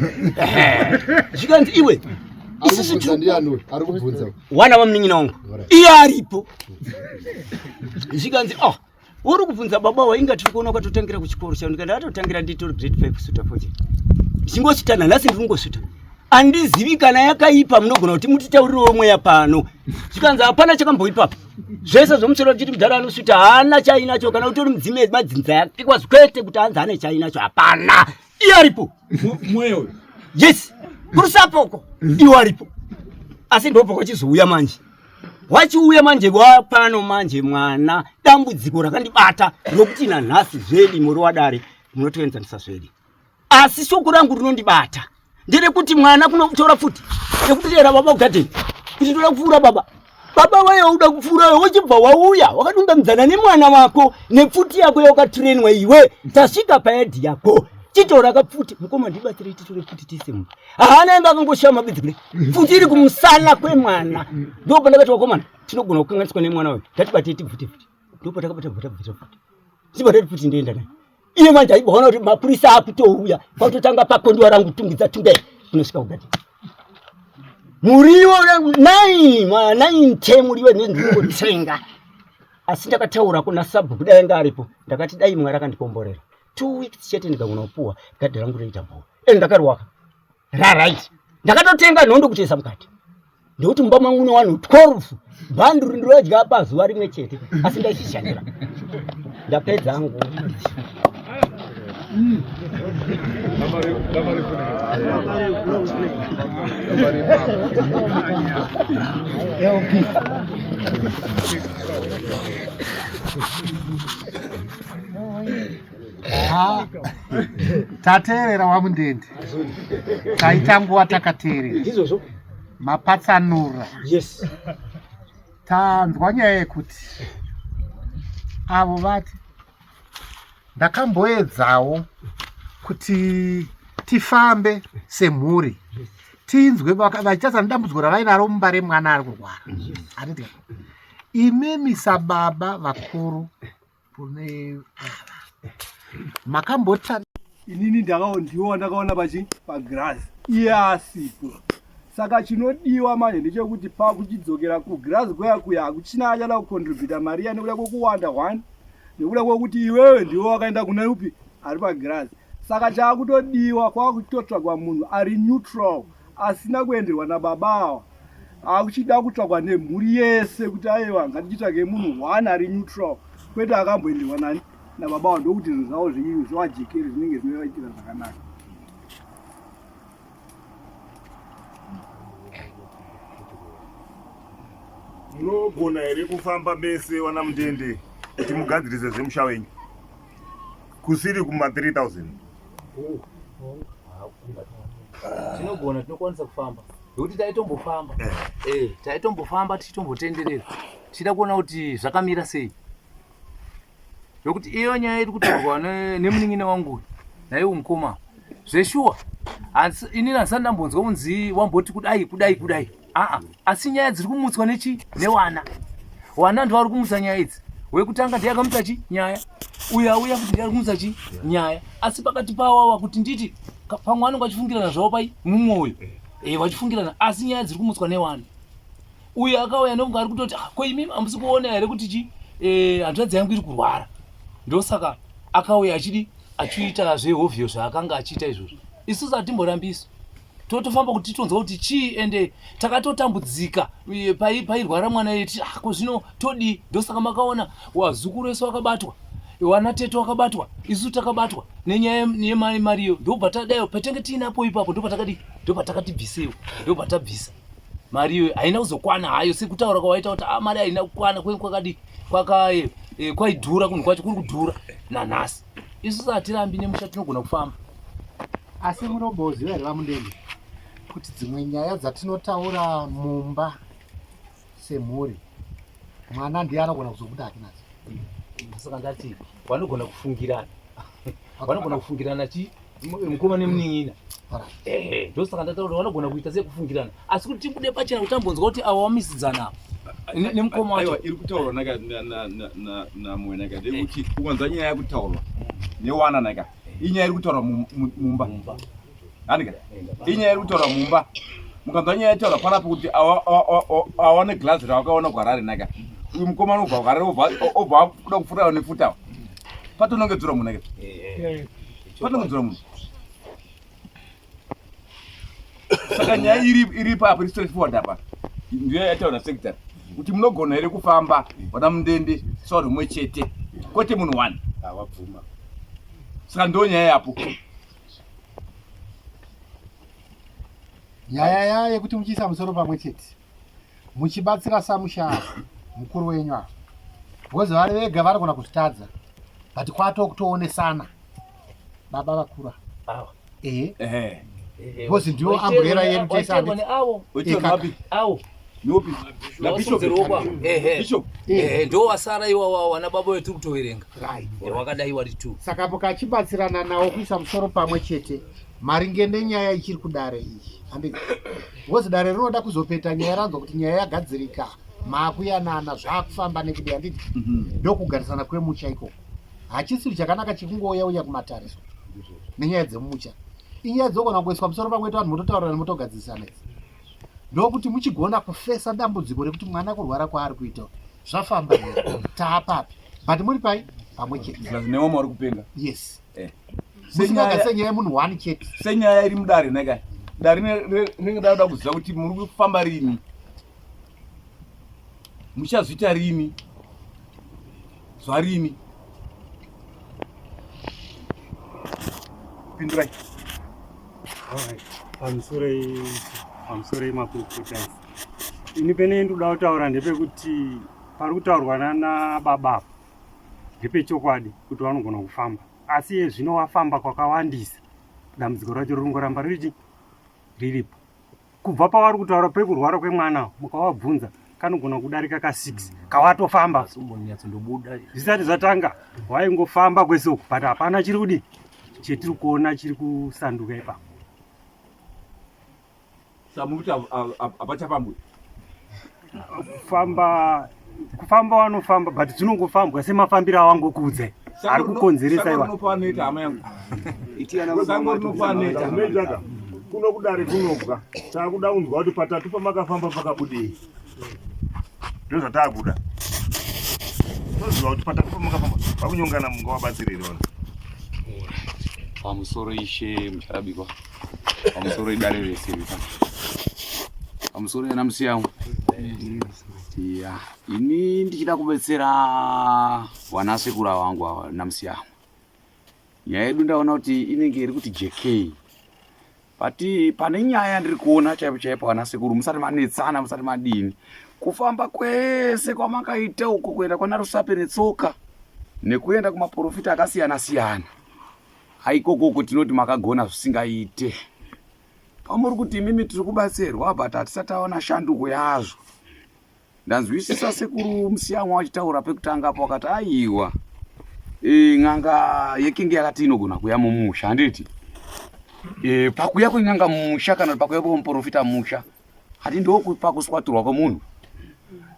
zvikanzi iwe wana vamunin'ina wangu iye aripo zvikanzi uri kubvunza baba wainga tiri kuona ukatotangira kuchikoro chao ndikati atotangira nditori grade 5 kusuta 4 ndichingosvita nanhasi ndiri kungosvita handizivi kana yakaipa munogona kuti mutitaurirewo mweya pano zvikanzi hapana chakamboipapo zvese zvomusoro kuti mudhara anosvita haana chainacho kana utori mudzime madzinza yapikwa zvikwete kuti hanzi ane chainacho hapana iye aripo mweyo yes kurusapoko iwe aripo asi ndopo kwachizouya manje wachiuya manje wapano manje mwana dambudziko rakandibata rokuti nanhasi zvedi muri wadare munotoenzanisa zvedi asi shoko rangu rinondibata nderekuti mwana kunotora futi nekutitera baba kugadheni kuti toda kupfuura baba wayo uda kupfuura wochibva wauya wakadungamizana nemwana wako nepfuti yako yawakatrenwa iwe tasvika payadhi yako chitora kapfuti mukoma ndibatsirei titore futi tisemba haana emba akangoshama bidzikure futi iri kumusana kwemwana ndopa ndakati wakomana tinogona kukanganiswa nemwana wayo tatibatei tibvute futi ndopa takabata futi tibatei futi ndoenda naye iye manje aibaona kuti mapurisa akutouya kwakutotanga pakondiwa rangu tungidza tungai kunosvika kugati muriwo 9 muriwo ndinongotsenga asi ndakataura kuna sabhuku dai anga aripo ndakati dai mwari akandikomborera 2 weeks chete ndikagona kupuwa gadhi rangu roita mbowa ndakariwaka raright ndakatotenga nhondo kutoisa mukati ndekuti mumba mangu une vanhu 12 bhanduru ndinodya pazuva rimwe chete asi ndaichishandira ndapedza hangu tateerera wamundende taitanguva takateerera izvozvo mapatsanura yes tanzwa nyaya yekuti avo vati ndakamboedzawo kuti tifambe semhuri tinzwe vachitatsa nedambudziko ravainaro mumba remwana ari kurwara atiti imimi sababa vakuru kune makambota inini ndakaona pagirazi iye asipo saka chinodiwa manje ndechekuti pakuchidzokera kugirazi kuya hakuchina achada kukontribhuta mari ya nekuda kwokuwanda 1 nekuda kwokuti iwewe ndiwe wakaenda kuna upi ari pagirazi saka chaakutodiwa kwakutotsvagwa munhu ari neutral asina kuenderwa nababawa akuchida kutsvagwa nemhuri yese kuti aiwa ngatichitsvage munhu 1 ari neutral kwete akamboendewa nani nababa wao, ndokuti zvinhu zvavo zvavajekeri zvinenge zvinovaitira zvakanaka. Munogona here kufamba mese wana Mundende kuti mugadzirise zvemusha wenyu kusiri kuma 3000? Tinogona, tinokwanisa kufamba nokuti taitombofamba tichitombotenderera tichida kuona kuti zvakamira sei, nokuti iyo nyaya iri kutaurwa nemunin'ina wangu naiwo mukoma zveshuwa. Inini handisati ndambonzwa unzi wamboti kudai asi nyaya dziri kumutswa newana ndo vari kumutsa nyaya idzi. Wekutanga ndiye akamutsa nyaya, uyu auya kuti ndiye ari kumutsa nyaya, asi pakati pawawa kuti nditi pamwe anonga achifungirana zvavo pai mumwoyo vachifungirana, asi nyaya dziri kumutswa newana. Uyu akauya ndokunga ari kutoti ko imimi hamusi kuona here kuti hanzvadzi yangu iri kurwara, ndosaka akauya achiita zvehovhiyo zvaakanga achiita izvozvo. Isusu hatimborambisu, totofamba kuti titonzwa kuti chii, ende takatotambudzika pairwara mwana yetu. Ko zvino todi, ndosaka makaona wazukuru wesu wakabatwa, wanateto wakabatwa, isu takabatwa nenyaya yemariyo. Ndobva tadayo patenge tiinapo ipapo, ndopatakatibvisewo, ndopatabvisa mariyo. Haina kuzokwana hayo sekutaura kwawaita kuti mari haina kukwana, kwakadi kwaidhura, kunhu kwacho kuri kudhura nanhasi. Isusu hatirambi nemusha, tinogona kufamba. Asi munomboziva here vaMundende kuti dzimwe nyaya dzatinotaura mumba semhuri, mwana ndiye anogona kuzobuda akinadzo. Saka ndati vanogona kufungirana, vanogona kufungirana mukoma nemunin'ina. Ndosaka ndataura vanogona kuita sekufungirana, asi kuti tibude pachena kuti tambonzwa kuti ava wamisidzana nemukoma wacho. Iri kutaurwa namwe naka ndekuti ukanzwa nyaya yakutaurwa newana naka, inyaya iri kutaurwa mumba. Andika inyaya iri kutaurwa mumba, mukanzwa nyaya yataurwa panapo kuti awane glazi ravakaona gwarare naka, uyu mukoma anobva gwarare obva kuda kufurawo nefutawo, patonongedzura munhu naka, patonongedzura munhu. Saka nyaya iri papo iri straightforward apa, ndiyo yataura secretary kuti munogona here kufamba wana Mundende sauri mumwe chete, kwete munhu wani. Havabvuma. Saka ndo nyaya yapo. Nyaya yekuti muchiisa musoro pamwe chete, muchibatsira samusha mukuru wenyu apa, vozi vari vega vanogona kuzvitadza, but kwatokutoonesana baba vakura vozi ndiwo amburera yedu tesani ndo wasara iwa wana baba wetu kutoverenga wakadai wari tu. Saka mukachibatsirana nawo kuisa musoro pamwe chete, maringe nenyaya ichiri kudare iyi handika, vozi dare rinoda kuzopeta nyaya ranzwa kuti nyaya yagadzirika, maakuyanana zvakufamba nekudi handiti, ndokugarisana kwemusha ikoko. Hachisiri chakanaka chikungouya kumatariso nenyaya dzemusha. Inyaya dzogona kuiswa musoro pamwe vanhu mutotaurana mutogadzirisana idzi, ndokuti muchigona kufesa dambudziko rekuti mwana kurwara kwaari kuita zvafamba taapapi, but muri pai pamwe chete newo mauri kupenga. Yes, musingagatse nyaya yemunhu wani chete. Senyaya iri mudare neka, dare rinodada kuziva kuti muri kufamba rini, muchazviita rini, zvarini. Pindurai. Pamusoro yemakurukota ini pene ndoda kutaura ndepekuti pari kutaurwa nababa ndepechokwadi kuti vanogona kufamba, asi zvino wafamba kwakawandisa, dambudziko racho ringoramba riripo. Kubva pavari kutaura pekurwara kwemwana mukavabvunza kanogona kudarika ka6 kawatofamba zvisati zvatanga, waingofamba kwese uku, but hapana chiri chetiri kuona chiri kusanduka ipapo. Samuti apachapambwe kufamba vanofamba, but dzinongofambwa semafambiro awangokuudze ari kukonzeresa iwa. Kuno kudare kunobwa, takuda kunzwa kuti patatu pamakafamba pakabudei, ndozvatakuda. Toziva kuti patatu pamakafamba pakunyongana mungawabatsirire ona. Pamusoro ishe mucharabikwa, pamusoro idare rese, pamusoro yana musiyamu. Yeah. Ini ndichida kubetsera wanasekura wangu namusiyamo. Nyaya yedu ndaona kuti inenge iri kuti JK. Pati pane nyaya ndiri kuona chaipo wanasekuru musati manetsana musati madini. Kufamba kwese kwamakaita uko kuenda kwana Rusape netsoka nekuenda kumaprofita akasiyana-siyana. Haikoko tinoti makagona zvisingaite. Pamuri kuti mimi tiri kubatsirwa but hatisataona shanduko yazvo. Ndanzwisisa sekuru Musiyamwa achitaura pekutanga po akati aiwa. Ng'anga yekinge yakati inogona kuya mumusha handiti. Pakuya kweng'anga mumusha kana pakuya kwemuprofita mumusha. Hati ndokupa kuswaturwa kwemunhu.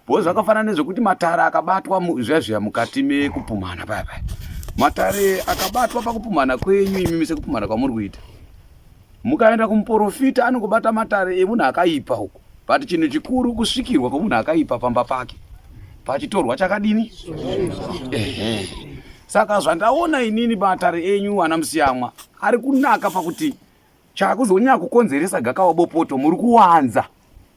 Bho zvakafanana nezvekuti matare akabatwa zvezviya mukati mekupumhana paya. Matare akabatwa pakupumhana kwenyu imimi sekupumhana kwamuri kuita. Mukaenda kumuprofita anongobata matare emunhu akaipa uko. But chinhu chikuru kusvikirwa kwemunhu akaipa pamba pake. Pachitorwa chakadini? Saka zvandaona inini matare enyu ana Musiyamwa ari kunaka pakuti chakuzonyanya kukonzeresa gakawa bopoto muri kuwanza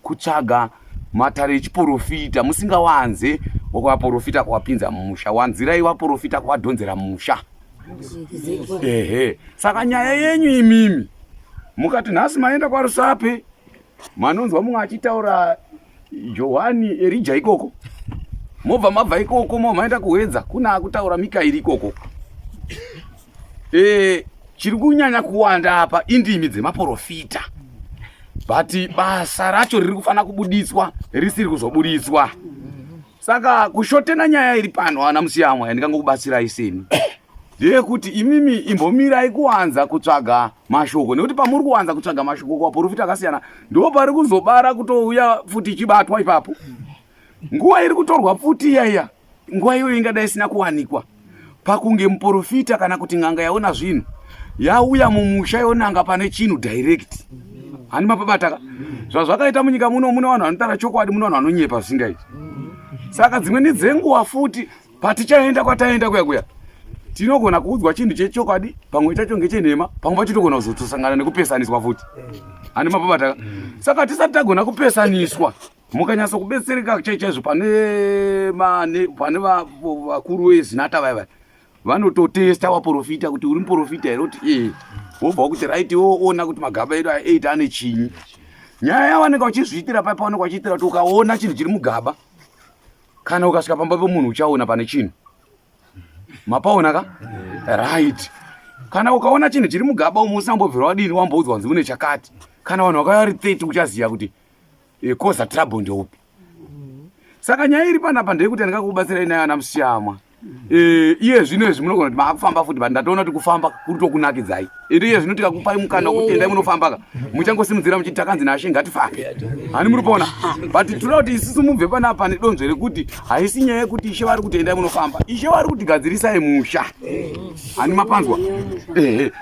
kutsvaga matare echiprofita musingawanze wakaprofita kwapinza mumusha wanzirai waprofita kwadonzera mumusha. Saka nyaya yenyu imimi mukati nhasi maenda kwa Rusape manonzwa mumwe achitaura Johani Elijah ikoko. Mobva mabva ikoko maenda kuhedza kuna akutaura Mikairi ikoko. Chiri kunyanya kuwanda apa indimi dzemaprofita. But basa racho riri kufana kubuditswa risiri kuzobuditswa. Saka kushotena nyaya iri pano ana Musiyamwa yandingangokubatsirai seni. Ndiye kuti imimi imbomirai kuwanza kutsvaga mashoko nekuti pamuri kuwanza kutsvaga mashoko kwa profita akasiyana ndo pari kuzobara kutouya futi chibatwa ipapo. Nguva iri kutorwa futi iya nguva iyo ingadai isina kuwanikwa pakunge muprofita kana kuti ng'anga yaona zvinhu yauya mumusha yonanga pane chinhu direct. Hani mapabataka zvazvakaita munyika muno mune vanhu vanotara chokwadi muno vanhu vanonyepa zvisingaiti. Saka dzimweni dzenguva futi patichaenda kwataenda kuya tinogona kuudzwa chinhu chechokwadi pamwe chacho ngechenhema pamwe pacho togona kuzotosangana nekupesaniswa futi. Hani mapabataka saka tisati tagona kupesaniswa mukanyasa kubetsereka chaizvo pane vakuru vezinata vaya vanototesta waprofita kuti uri muprofita here kuti wobva kuti right ona kuti magaba edu 8 ane chinyi. Nyaya yawanenge uchizviitira paya pawanenge uchiitira kuti ukaona chinhu chiri mugaba kana ukasvika pamba pemunhu uchaona pane chinhu mapaona ka right. Kana ukaona chinhu chiri mugaba umu usambobvira wadini wamboudzwa kunzi une chakati kana vanhu vakari 30 uchaziya kuti koza trouble ndeupi. Saka nyaya iri panapa ndeyekuti ndingakubatsirai nayo ana Musiyamwa. Iye zvino izvi munogona kuti makufamba futi but ndatoona kuti kufamba kuri tokunakidzai. Iye zvino tikakupai mukana wekuti endai munofambaka muchangosimudzira muchiti takanzi naShe ngatifambe. Hani muri kuona? But tinoda kuti isusu mubve panapa nedonzvo rekuti haisi nyaya yekuti Ishe vari kuti endai munofamba. Ishe vari kuti gadzirisai musha. Hani mapanzwa?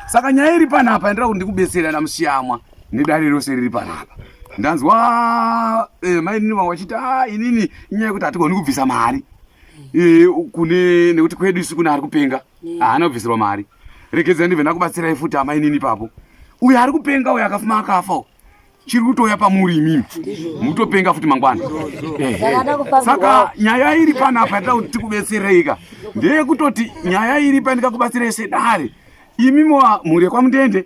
Saka nyaya iri panapa ndira kuti ndikubetsera ana Musiyamwa nedare rose riri panapa. Ndanzwa maini vamwe vachiti inini inyaya yekuti hatigoni kubvisa mari kune nekuti kwedu isu kuna ari kupenga haana kubvisirwa mari. Regedzai ndibve ndakubatsirai futi hama inini ipapo. Uyo ari kupenga uyo akafuma akafa chiri kutoya pamuri imimi mutopenga futi mangwana. Saka nyaya iri panapa ndida kuti tikubetsereika ndeye kutoti nyaya iri pandikakubatsirai sedare imimi mhuri kwaMundende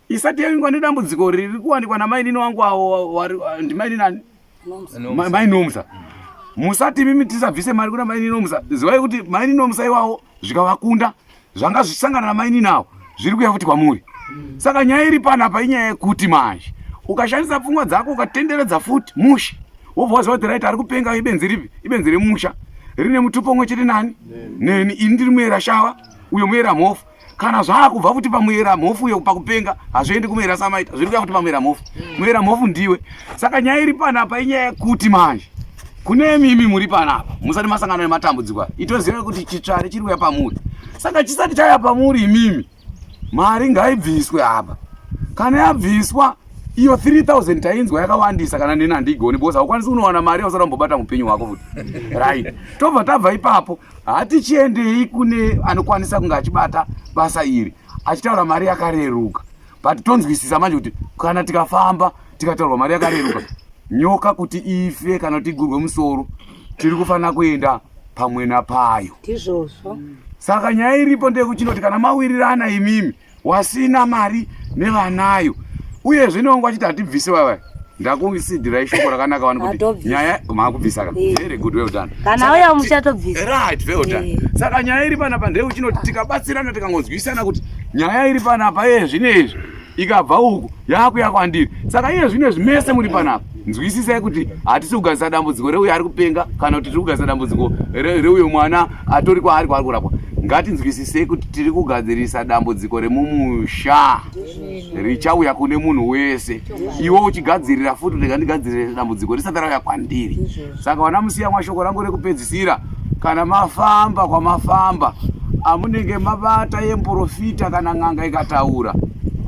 isati yaingwa nedambudziko riri kuwanikwa namainini wangu awo ndimaini nani maini Nomsa. Musati mimi tisabvise mari kuna maini Nomsa. Zivai kuti maini Nomsa iwawo zvikavakunda zvanga zvisangana namaini nawo zviri kuya futi kwamuri. Saka nyaya iri panapa inyaya yekuti manje ukashandisa pfungwa dzako ukatenderedza futi musha wobva waziva kuti right ari kupenga ibenzi ripi ibenzi remusha rine mutupo umwe chete nani neni ini ndiri muyera shava uyo muyera mhofu. Kana zvakubva kuti pamuyera mhofu uyo pakupenga hazviendi kumuyera samaita zviri kuya kuti pamuyera mhofu muyera mhofu ndiwe. Saka nyaya iri panapa inyaya yekuti manje kune mimi muri panapa musati masangana nematambudziko itoziva kuti chitsvare chiri kuya pamuri. Saka chisati chaya pamuri imimi mari ngaibviswe apa. Kana yabviswa iyo 3000 tainzwa yakawandisa kana neni handigoni because haukwanisi kunowana mari yausati wambobata mupenyu wako futi right. Tobva tabva ipapo hatichiendei kune anokwanisa kunge achibata basa iri achitaura mari yakareruka but tonzwisisa manje kuti kana tikafamba tikataurwa mari yakareruka nyoka kuti ife kana kuti igurwe musoro tiri kufanira kuenda pamwe napayo. Saka nyaya iripo ndeyekuchinoti kana mawirirana imimi wasina mari nevanayo uyezve newangu achiti hatibvise vava ndakusidhirai shoko rakanaka wani kuti nyaya makubvisa ka very good, well done. Kana uya muchatobvisa. Right, well done. Saka nyaya iri panapa ndeyekuchinoti tikabatsirana tikangonzwisana kuti nyaya iri panapa zvinezvi ikabva uku yakuya kwandiri. Saka zvinezvi mese muri panapa nzwisisai kuti hatisi kugadzisa dambudziko reuyo ari kupenga kana kuti tiri kugadzisa dambudziko reuyo mwana atori kwaari kwaari kurapwa. Ngatinzwisisei kuti tiri kugadzirisa dambudziko remumusha richauya kune munhu wese. Iwe uchigadzirira futi kuti ndigadzirire dambudziko risati rauya kwandiri. Saka vana musiya mwashoko rangu rekupedzisira kana mafamba kwamafamba amunenge mabata yemprofita kana n'anga ikataura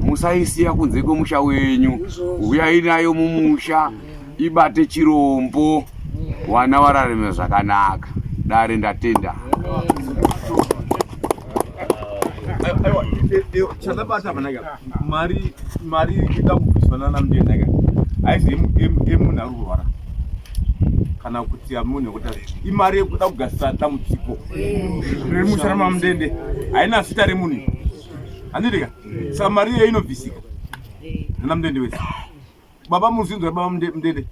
musaisiya kunze kwemusha wenyu, uyai nayo mumusha ibate chirombo wana wararame zvakanaka. Dare ndatenda. Chandabata manaka mari ida kubviswana namudendaka aizi emunhu ari kurwara kana kuti amunhu kuti imari yekuda kugasisa dambudziko riri mushara mamudende haina zita remunhu handidika. Saka mari iyoyo inobvisika namudende wese. Baba muzinzwa baba mudende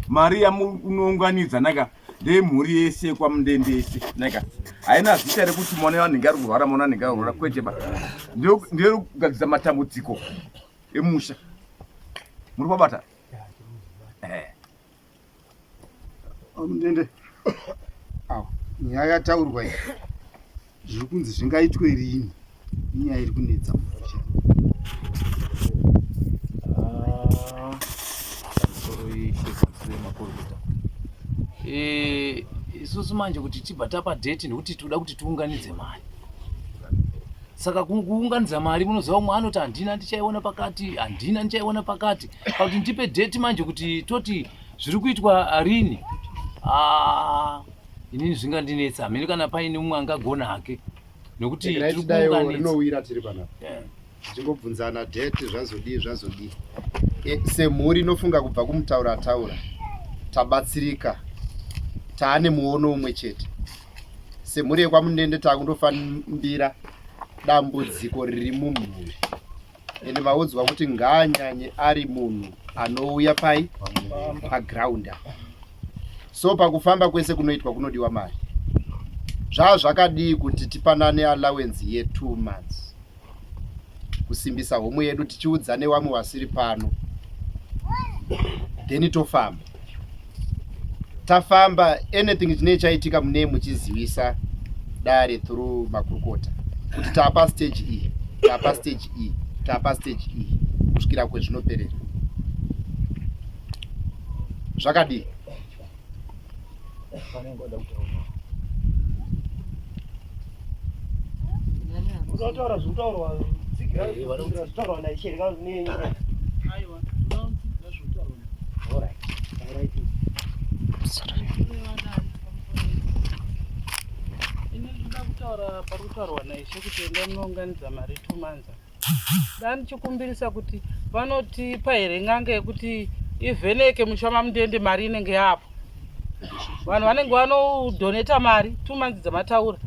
mari yamunounganidza naka ndemhuri yese kwamudende yese naka haina zita rekuti mwana wanenge ari kurwara mwana wanenge ari kurwara kwete ba ndiri kugadzisa matambudziko emusha. Muri kwabata mudende nyaya yataurwa iyi zviri kunzi zvingaitwe rini inyaya iri kunetsa musha. Isusu manje kuti tibva tapadheti nekuti toda kuti tiunganidze mari. Saka kuunganidza mari munoziva umwe anoti handina ndichaiona pakati, handina ndichaiona pakati. Kuti ndipe dheti manje kuti toti zviri kuitwa rini. Inini zvingandinetsa hamene kana paine umwe angagona hake nekuti tiri kuunganidza tiri panapa. Tichingobvunzana dheti zvazodii. Semhuri inofunga kubva kumutaura taura tabatsirika taane muono umwe chete. Semhuri yekwamudende takundofambira dambudziko riri mumhuri ende maudzwa kuti ngaanyanye ari munhu anouya paground. So pakufamba kwese kunoitwa kunodiwa mari. Zvakadii kuti tipanane allowance ye2 months kusimbisa homu yedu tichiudzane wamwe wasiri pano then tofamba. Tafamba anything chine chaitika mune muchizivisa dare through makurukota kuti tapa stage E, tapa stage E, tapa stage E kusvikira kwezvinoperera. Zvakadii? Unotaura zvinotaurwa zvitaurwa naishe parikutaurwa naishe kuti enda munounganidza mari 2 months. Ndichikumbirisa kuti vanotipa here n'anga yekuti ivheneke musha mamudende mari inenge yapo. Vanhu vanenge vanodoneta mari 2 months dzamataura.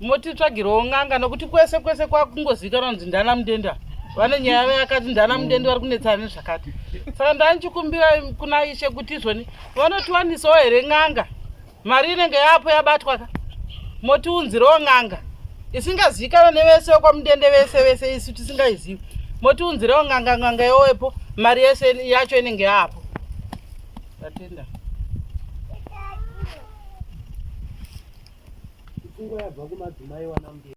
Motitsvagirawo n'anga nokuti kwese kwakungozivikanwa kunzi ndana mudenda. Vane nyaya yakati ndana mudende vari kunetsana nezvakati. Saka ndanichikumbira kuna ishe kuti izvoni vanotiwanisawo here n'anga. Mari inenge yapo yabatwa ka. Motiunzirawo n'anga isingazivikanwa nevese kwamudende vese isu tisingaizivi. Motiunzirawo n'anga yowepo mari yese yacho inenge yapo. Tatenda. Fungo yabva kumadzimai wana mudende.